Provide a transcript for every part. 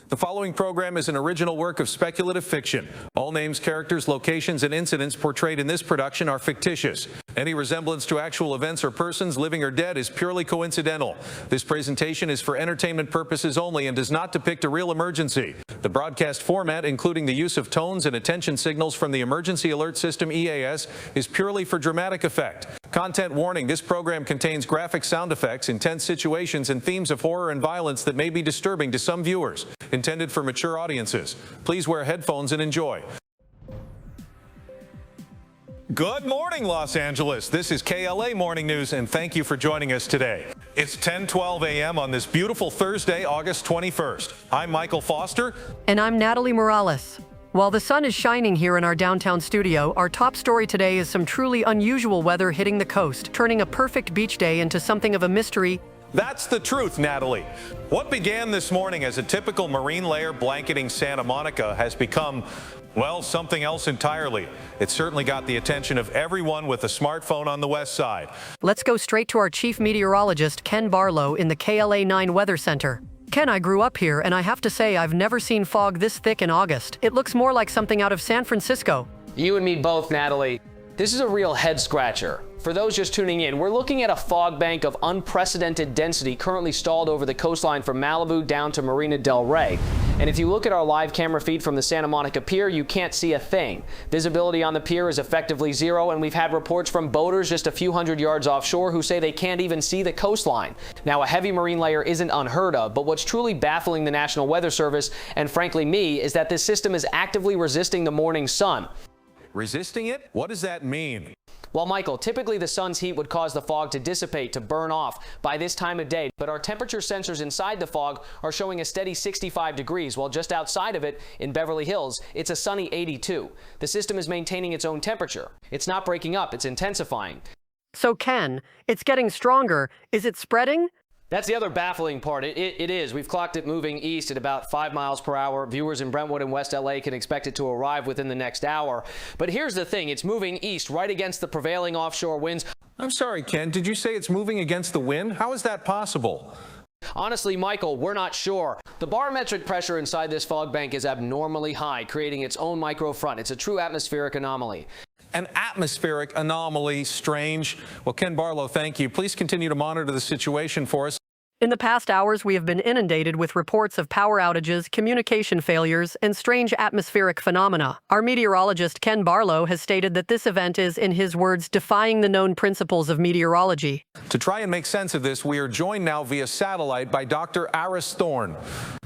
The following program is an original work of speculative fiction. All names, characters, locations, and incidents portrayed in this production are fictitious. Any resemblance to actual events or persons, living or dead, is purely coincidental. This presentation is for entertainment purposes only and does not depict a real emergency. The broadcast format, including the use of tones and attention signals from the Emergency Alert System EAS, is purely for dramatic effect. Content warning: this program contains graphic sound effects, intense situations, and themes of horror and violence that may be disturbing to some viewers. Intended for mature audiences. Please wear headphones and enjoy. Good morning, Los Angeles. This is KLA Morning News, and thank you for joining us today. It's 10:12 a.m. on this beautiful Thursday, August 21st. I'm Michael Foster. And I'm Natalie Morales. While the sun is shining here in our downtown studio, our top story today is some truly unusual weather hitting the coast, turning a perfect beach day into something of a mystery. That's the truth, Natalie. What began this morning as a typical marine layer blanketing Santa Monica has become, well, something else entirely. It certainly got the attention of everyone with a smartphone on the west side. Let's go straight to our chief meteorologist, Ken Barlow, in the KLA9 Weather Center. Ken, I grew up here, and I have to say I've never seen fog this thick in August. It looks more like something out of San Francisco. You and me both, Natalie. This is a real head-scratcher. For those just tuning in, we're looking at a fog bank of unprecedented density currently stalled over the coastline from Malibu down to Marina del Rey. And if you look at our live camera feed from the Santa Monica Pier, you can't see a thing. Visibility on the pier is effectively zero, and we've had reports from boaters just a few hundred yards offshore who say they can't even see the coastline. Now, a heavy marine layer isn't unheard of, but what's truly baffling the National Weather Service, and frankly me, is that this system is actively resisting the morning sun. Resisting it? What does that mean? Well, Michael, typically the sun's heat would cause the fog to dissipate, to burn off by this time of day, but our temperature sensors inside the fog are showing a steady 65 degrees, while just outside of it, in Beverly Hills, it's a sunny 82. The system is maintaining its own temperature. It's not breaking up, it's intensifying. So Ken, it's getting stronger. Is it spreading? That's the other baffling part. It is. We've clocked it moving east at about 5 miles per hour. Viewers in Brentwood and West LA can expect it to arrive within the next hour. But here's the thing. It's moving east right against the prevailing offshore winds. I'm sorry, Ken. Did you say it's moving against the wind? How is that possible? Honestly, Michael, we're not sure. The barometric pressure inside this fog bank is abnormally high, creating its own microfront. It's a true atmospheric anomaly. An atmospheric anomaly. Strange. Well, Ken Barlow, thank you. Please continue to monitor the situation for us. In the past hours, we have been inundated with reports of power outages, communication failures, and strange atmospheric phenomena. Our meteorologist, Ken Barlow, has stated that this event is, in his words, defying the known principles of meteorology. To try and make sense of this, we are joined now via satellite by Dr. Aris Thorne.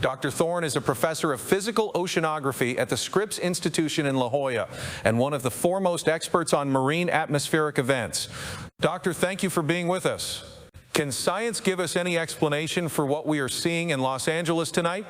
Dr. Thorne is a professor of physical oceanography at the Scripps Institution in La Jolla and one of the foremost experts on marine atmospheric events. Doctor, thank you for being with us. Can science give us any explanation for what we are seeing in Los Angeles tonight?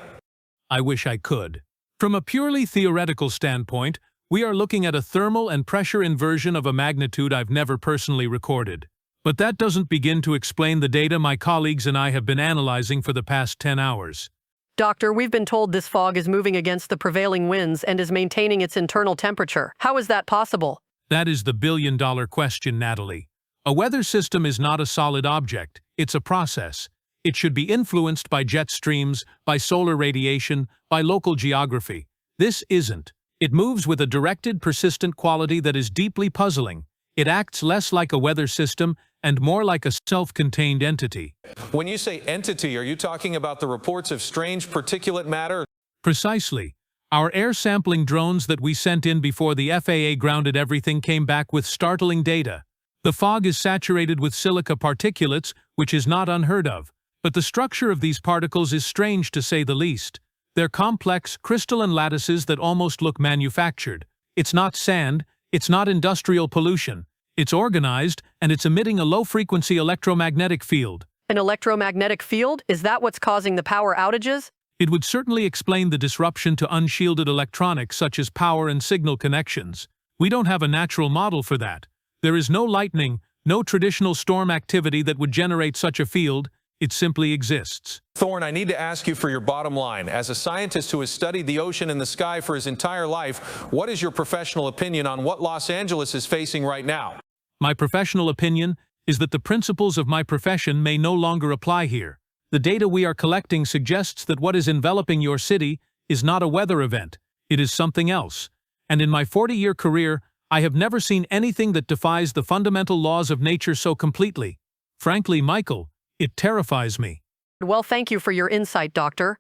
I wish I could. From a purely theoretical standpoint, we are looking at a thermal and pressure inversion of a magnitude I've never personally recorded. But that doesn't begin to explain the data my colleagues and I have been analyzing for the past 10 hours. Doctor, we've been told this fog is moving against the prevailing winds and is maintaining its internal temperature. How is that possible? That is the billion-dollar question, Natalie. A weather system is not a solid object, it's a process. It should be influenced by jet streams, by solar radiation, by local geography. This isn't. It moves with a directed, persistent quality that is deeply puzzling. It acts less like a weather system and more like a self-contained entity. When you say entity, are you talking about the reports of strange particulate matter? Precisely. Our air sampling drones that we sent in before the FAA grounded everything came back with startling data. The fog is saturated with silica particulates, which is not unheard of, but the structure of these particles is strange to say the least. They're complex, crystalline lattices that almost look manufactured. It's not sand, it's not industrial pollution. It's organized, and it's emitting a low-frequency electromagnetic field. An electromagnetic field? Is that what's causing the power outages? It would certainly explain the disruption to unshielded electronics such as power and signal connections. We don't have a natural model for that. There is no lightning, no traditional storm activity that would generate such a field. It simply exists. Thorne, I need to ask you for your bottom line. As a scientist who has studied the ocean and the sky for his entire life, what is your professional opinion on what Los Angeles is facing right now? My professional opinion is that the principles of my profession may no longer apply here. The data we are collecting suggests that what is enveloping your city is not a weather event, it is something else. And in my 40-year career, I have never seen anything that defies the fundamental laws of nature so completely. Frankly, Michael, it terrifies me. Well, thank you for your insight, Doctor.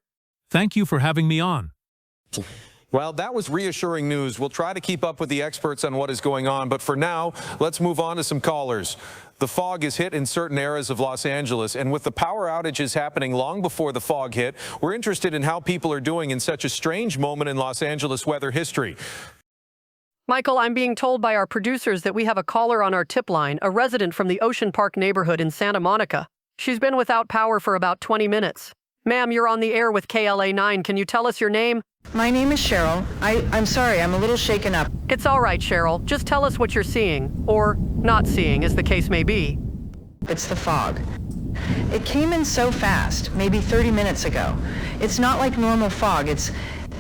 Thank you for having me on. Well, that was reassuring news. We'll try to keep up with the experts on what is going on, but for now, let's move on to some callers. The fog is hit in certain areas of Los Angeles, and with the power outages happening long before the fog hit, we're interested in how people are doing in such a strange moment in Los Angeles weather history. Michael, I'm being told by our producers that we have a caller on our tip line, a resident from the Ocean Park neighborhood in Santa Monica. She's been without power for about 20 minutes. Ma'am, you're on the air with KLA9. Can you tell us your name? My name is Cheryl. I'm sorry, I'm a little shaken up. It's all right, Cheryl. Just tell us what you're seeing, or not seeing, as the case may be. It's the fog. It came in so fast, maybe 30 minutes ago. It's not like normal fog. It's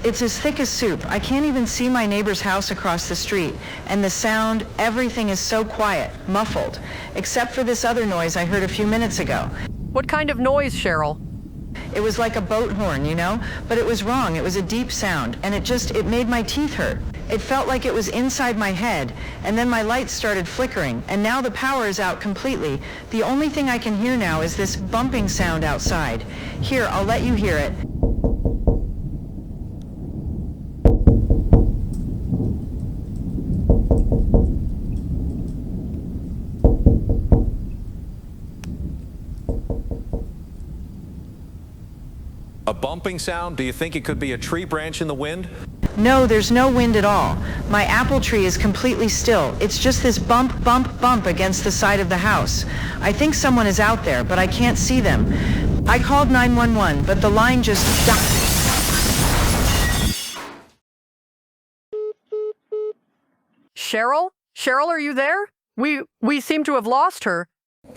as thick as soup. I can't even see my neighbor's house across the street. And the sound, everything is so quiet, muffled, except for this other noise I heard a few minutes ago. What kind of noise, Cheryl? It was like a boat horn, you know? But it was wrong. It was a deep sound, and it made my teeth hurt. It felt like it was inside my head, and then my lights started flickering, and now the power is out completely. The only thing I can hear now is this bumping sound outside. Here, I'll let you hear it. A bumping sound? Do you think it could be a tree branch in the wind? No, there's no wind at all. My apple tree is completely still. It's just this bump, bump, bump against the side of the house. I think someone is out there, but I can't see them. I called 911, but the line just died. Cheryl? Cheryl, are you there? We seem to have lost her.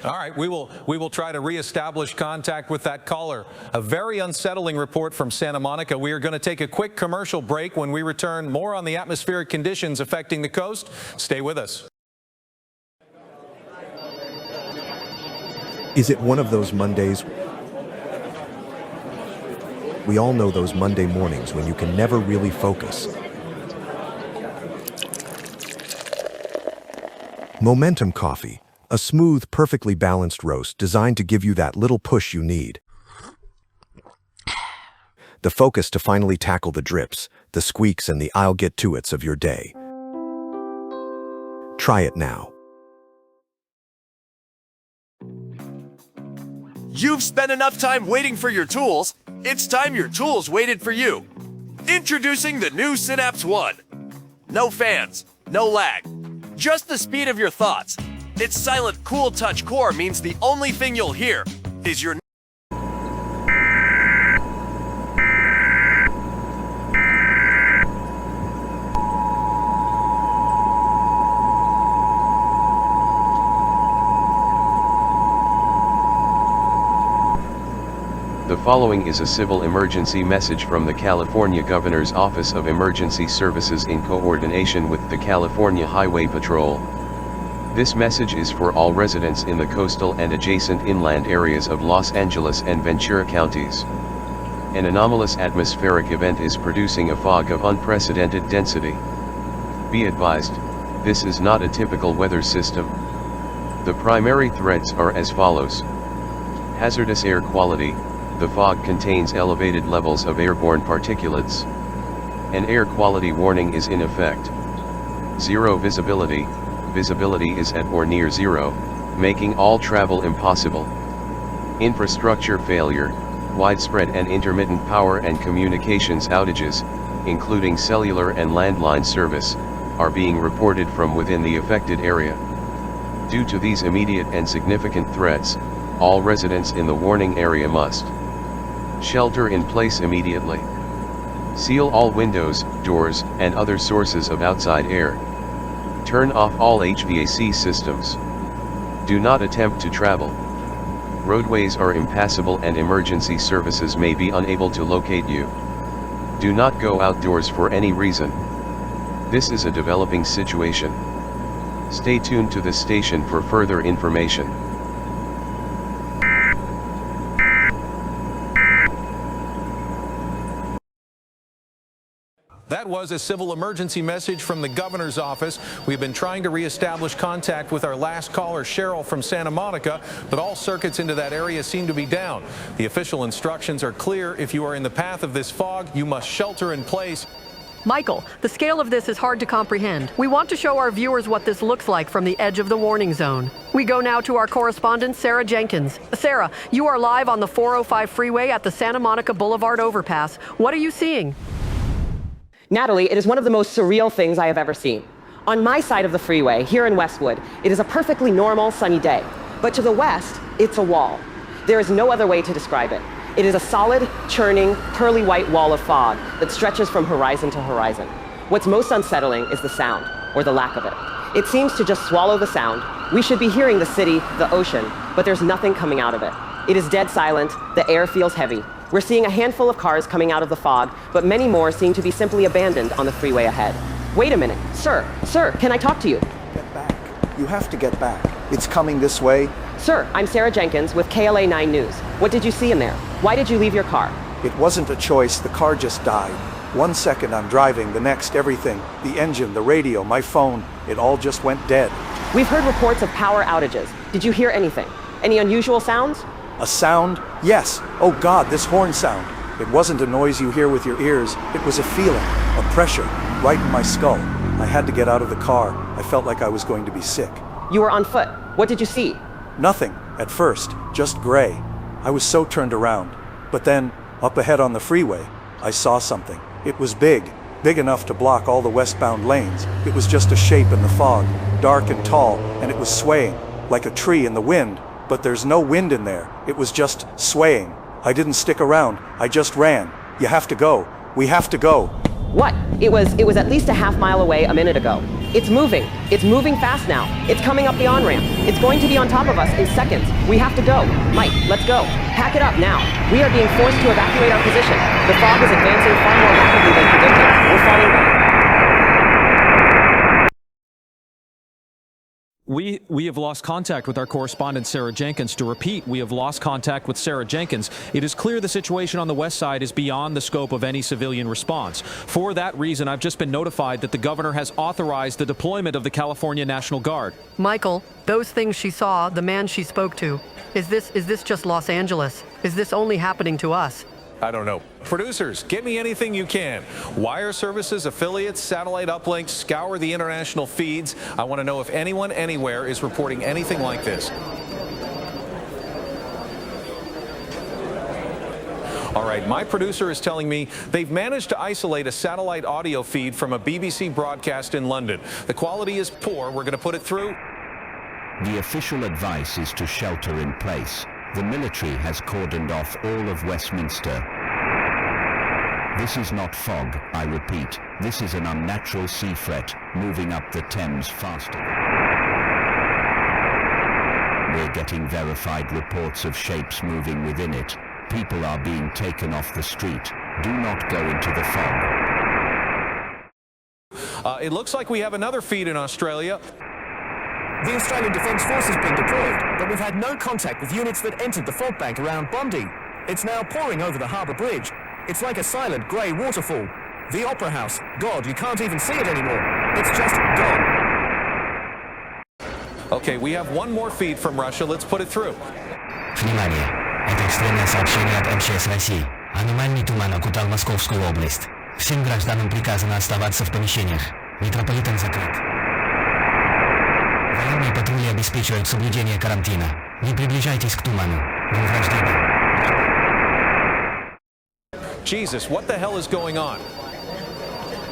All right, we will try to reestablish contact with that caller. A very unsettling report from Santa Monica. We are going to take a quick commercial break. When we return, more on the atmospheric conditions affecting the coast. Stay with us. Is it one of those Mondays? We all know those Monday mornings when you can never really focus. Momentum Coffee. A smooth, perfectly balanced roast designed to give you that little push you need. The focus to finally tackle the drips, the squeaks, and the I'll get to it's of your day. Try it now. You've spent enough time waiting for your tools. It's time your tools waited for you. Introducing the new Synapse One. No fans, no lag, just the speed of your thoughts. Its silent, cool touch core means the only thing you'll hear is your The following is a civil emergency message from the California Governor's Office of Emergency Services in coordination with the California Highway Patrol. This message is for all residents in the coastal and adjacent inland areas of Los Angeles and Ventura counties. An anomalous atmospheric event is producing a fog of unprecedented density. Be advised, this is not a typical weather system. The primary threats are as follows. Hazardous air quality. The fog contains elevated levels of airborne particulates. An air quality warning is in effect. Zero visibility. Visibility is at or near zero, making all travel impossible. Infrastructure failure. Widespread and intermittent power and communications outages, including cellular and landline service, are being reported from within the affected area. Due to these immediate and significant threats, all residents in the warning area must shelter in place immediately. Seal all windows, doors, and other sources of outside air. Turn off all HVAC systems. Do not attempt to travel. Roadways are impassable and emergency services may be unable to locate you. Do not go outdoors for any reason. This is a developing situation. Stay tuned to this station for further information. That was a civil emergency message from the governor's office. We've been trying to reestablish contact with our last caller, Cheryl from Santa Monica, but all circuits into that area seem to be down. The official instructions are clear. If you are in the path of this fog, you must shelter in place. Michael, the scale of this is hard to comprehend. We want to show our viewers what this looks like from the edge of the warning zone. We go now to our correspondent, Sarah Jenkins. Sarah, you are live on the 405 freeway at the Santa Monica Boulevard overpass. What are you seeing? Natalie, it is one of the most surreal things I have ever seen. On my side of the freeway, here in Westwood, it is a perfectly normal, sunny day. But to the west, it's a wall. There is no other way to describe it. It is a solid, churning, pearly white wall of fog that stretches from horizon to horizon. What's most unsettling is the sound, or the lack of it. It seems to just swallow the sound. We should be hearing the city, the ocean, but there's nothing coming out of it. It is dead silent, the air feels heavy. We're seeing a handful of cars coming out of the fog, but many more seem to be simply abandoned on the freeway ahead. Wait a minute, sir, can I talk to you? Get back. You have to get back. It's coming this way. Sir, I'm Sarah Jenkins with KLA 9 News. What did you see in there? Why did you leave your car? It wasn't a choice, the car just died. 1 second I'm driving, the next everything. The engine, the radio, my phone, it all just went dead. We've heard reports of power outages. Did you hear anything? Any unusual sounds? A sound? Yes. Oh God, this horn sound. It wasn't a noise you hear with your ears. It was a feeling, a pressure, right in my skull. I had to get out of the car. I felt like I was going to be sick. You were on foot. What did you see? Nothing, at first, just gray. I was so turned around. But then, up ahead on the freeway, I saw something. It was big enough to block all the westbound lanes. It was just a shape in the fog, dark and tall, and it was swaying, like a tree in the wind. But there's no wind in there. It was just swaying. I didn't stick around. I just ran. You have to go. We have to go. What? It was at least a half mile away a minute ago. It's moving. It's moving fast now. It's coming up the on-ramp. It's going to be on top of us in seconds. We have to go. Mike, let's go. Pack it up now. We are being forced to evacuate our position. The fog is advancing far more rapidly than predicted. We're falling back. We have lost contact with our correspondent, Sarah Jenkins. To repeat, we have lost contact with Sarah Jenkins. It is clear the situation on the west side is beyond the scope of any civilian response. For that reason, I've just been notified that the governor has authorized the deployment of the California National Guard. Michael, those things she saw, the man she spoke to, is this just Los Angeles? Is this only happening to us? I don't know. Producers, get me anything you can. Wire services, affiliates, satellite uplinks, scour the international feeds. I want to know if anyone anywhere is reporting anything like this. All right, my producer is telling me they've managed to isolate a satellite audio feed from a BBC broadcast in London. The quality is poor. We're going to put it through. The official advice is to shelter in place. The military has cordoned off all of Westminster. This is not fog, I repeat. This is an unnatural sea fret moving up the Thames faster. We're getting verified reports of shapes moving within it. People are being taken off the street. Do not go into the fog. It looks like we have another feed in Australia. The Australian Defence Force has been deployed, but we've had no contact with units that entered the fog bank around Bondi. It's now pouring over the harbour bridge. It's like a silent grey waterfall. The Opera House. God, you can't even see it anymore. It's just gone. Okay, we have one more feed from Russia. Let's put it through. Внимание! Это экстренное сообщение от МЧС России. Аномальный туман окутал Московскую область. Всем гражданам приказано оставаться в помещениях. Метрополитен закрыт. Военные патрули обеспечивают соблюдение карантина. Не приближайтесь к туману. День рождения. Jesus, what the hell is going on?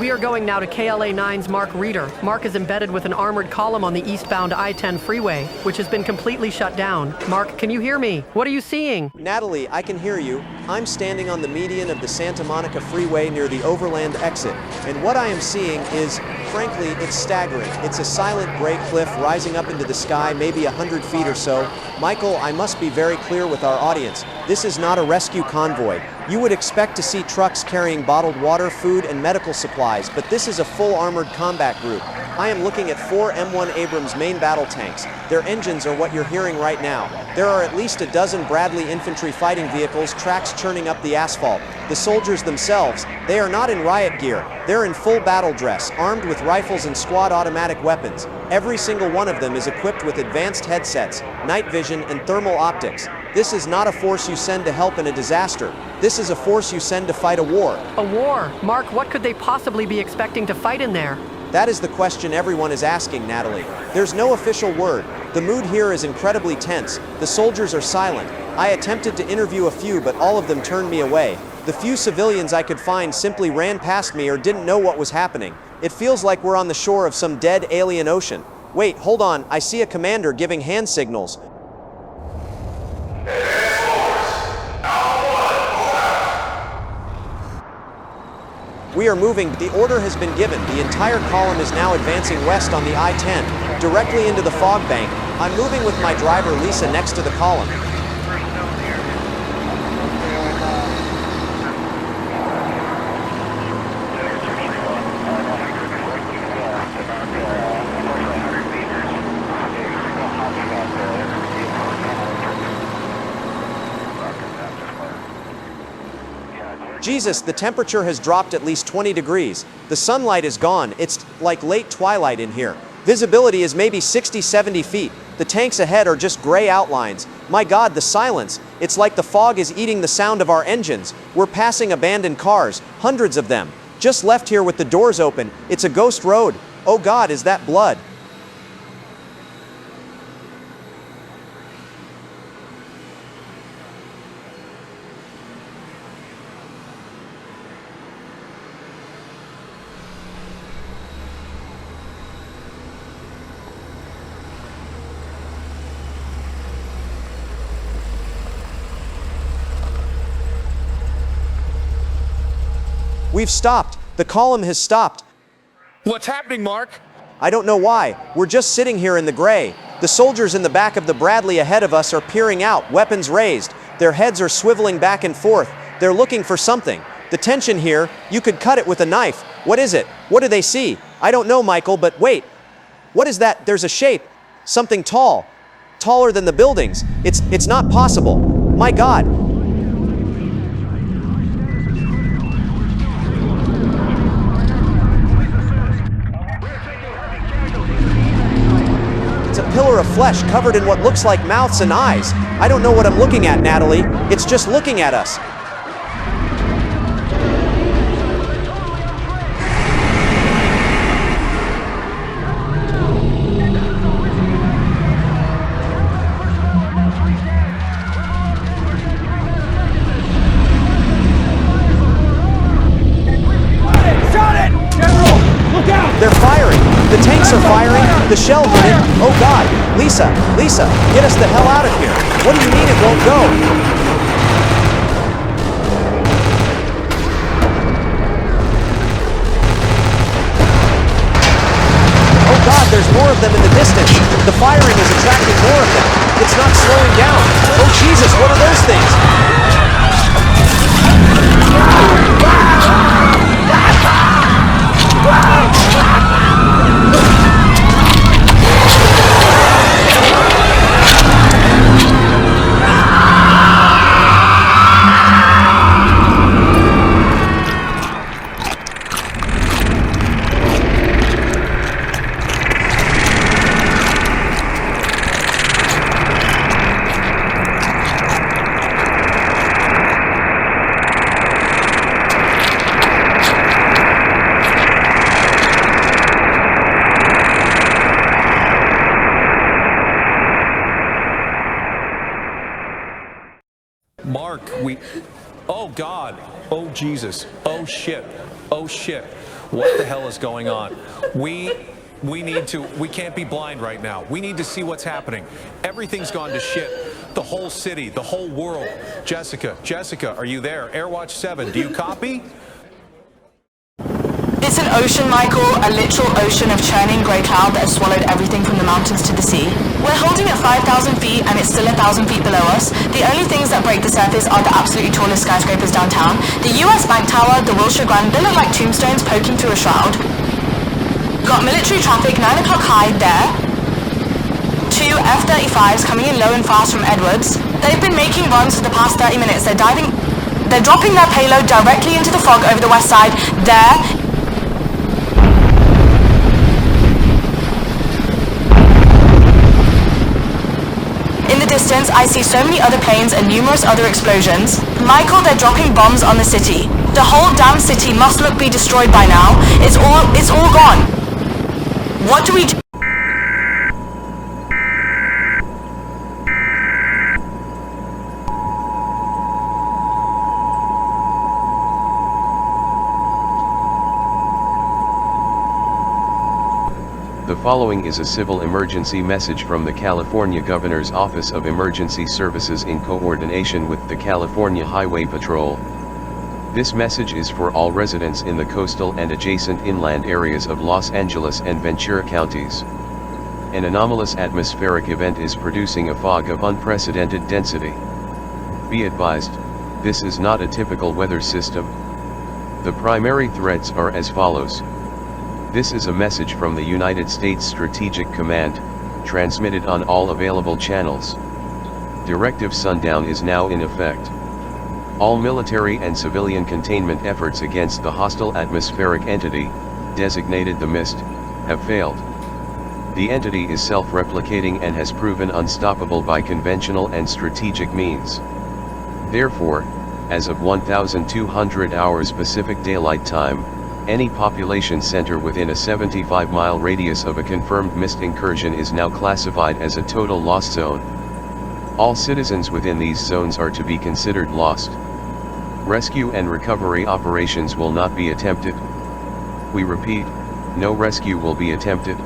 We are going now to KLA 9's Mark Reeder. Mark is embedded with an armored column on the eastbound I-10 freeway, which has been completely shut down. Mark, can you hear me? What are you seeing? Natalie, I can hear you. I'm standing on the median of the Santa Monica freeway near the Overland exit. And what I am seeing is, frankly, it's staggering. It's a silent gray cliff rising up into the sky, maybe 100 feet or so. Michael, I must be very clear with our audience. This is not a rescue convoy. You would expect to see trucks carrying bottled water, food, and medical supplies, but this is a full armored combat group. I am looking at 4 M1 Abrams main battle tanks. Their engines are what you're hearing right now. There are at least a dozen Bradley infantry fighting vehicles, tracks churning up the asphalt. The soldiers themselves, they are not in riot gear. They're in full battle dress, armed with rifles and squad automatic weapons. Every single one of them is equipped with advanced headsets, night vision, and thermal optics. This is not a force you send to help in a disaster. This is a force you send to fight a war. A war? Mark, what could they possibly be expecting to fight in there? That is the question everyone is asking, Natalie. There's no official word. The mood here is incredibly tense. The soldiers are silent. I attempted to interview a few, but all of them turned me away. The few civilians I could find simply ran past me or didn't know what was happening. It feels like we're on the shore of some dead alien ocean. Wait, hold on. I see a commander giving hand signals. We are moving. The order has been given. The entire column is now advancing west on the I-10, directly into the fog bank. I'm moving with my driver Lisa next to the column. Jesus, the temperature has dropped at least 20 degrees. The sunlight is gone. It's like late twilight in here. Visibility is maybe 60-70 feet. The tanks ahead are just gray outlines. My God, the silence. It's like the fog is eating the sound of our engines. We're passing abandoned cars, hundreds of them. Just left here with the doors open. It's a ghost road. Oh God, is that blood? We've stopped. The column has stopped. What's happening, Mark? I don't know why. We're just sitting here in the gray. The soldiers in the back of the Bradley ahead of us are peering out, weapons raised. Their heads are swiveling back and forth. They're looking for something. The tension here, you could cut it with a knife. What is it? What do they see? I don't know, Michael, but wait. What is that? There's a shape. Something tall. Taller than the buildings. It's not possible. My God. It's a pillar of flesh covered in what looks like mouths and eyes. I don't know what I'm looking at, Natalie. It's just looking at us. They're firing. The tanks are firing. The shell hit it. Oh God. Lisa, get us the hell out of here. What do you mean it won't go? Oh God, there's more of them in the distance. The firing is attracting more of them. It's not slowing down. Oh Jesus, what are those things? Mark, oh God, oh Jesus, oh shit, what the hell is going on? We can't be blind right now. We need to see what's happening. Everything's gone to shit. The whole city, the whole world. Jessica, are you there? Airwatch 7, do you copy? It's an ocean, Michael, a literal ocean of churning grey cloud that has swallowed everything from the mountains to the sea. We're holding at 5,000 feet and it's still 1,000 feet below us. The only things that break the surface are the absolutely tallest skyscrapers downtown. The US Bank Tower, the Wilshire Grand, they look like tombstones poking through a shroud. Got military traffic 9 o'clock high there. 2 2 F-35s coming in low and fast from Edwards. They've been making runs for the past 30 minutes. They're dropping their payload directly into the fog over the west side. There. In the distance, I see so many other planes and numerous other explosions. Michael, they're dropping bombs on the city. The whole damn city must be destroyed by now. It's all gone. What do we do? The following is a civil emergency message from the California Governor's Office of Emergency Services in coordination with the California Highway Patrol. This message is for all residents in the coastal and adjacent inland areas of Los Angeles and Ventura counties. An anomalous atmospheric event is producing a fog of unprecedented density. Be advised, this is not a typical weather system. The primary threats are as follows. This is a message from the United States Strategic Command, transmitted on all available channels. Directive Sundown is now in effect. All military and civilian containment efforts against the hostile atmospheric entity, designated the MIST, have failed. The entity is self-replicating and has proven unstoppable by conventional and strategic means. Therefore, as of 1200 hours Pacific Daylight Time, any population center within a 75-mile radius of a confirmed MIST incursion is now classified as a total loss zone. All citizens within these zones are to be considered lost. Rescue and recovery operations will not be attempted. We repeat, no rescue will be attempted.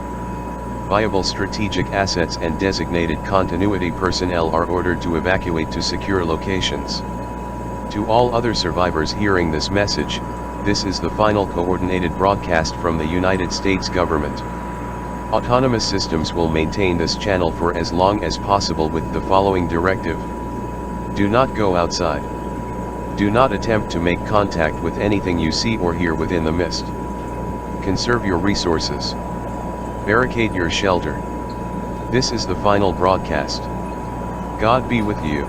Viable strategic assets and designated continuity personnel are ordered to evacuate to secure locations. To all other survivors hearing this message, this is the final coordinated broadcast from the United States government. Autonomous systems will maintain this channel for as long as possible with the following directive. Do not go outside. Do not attempt to make contact with anything you see or hear within the mist. Conserve your resources. Barricade your shelter. This is the final broadcast. God be with you.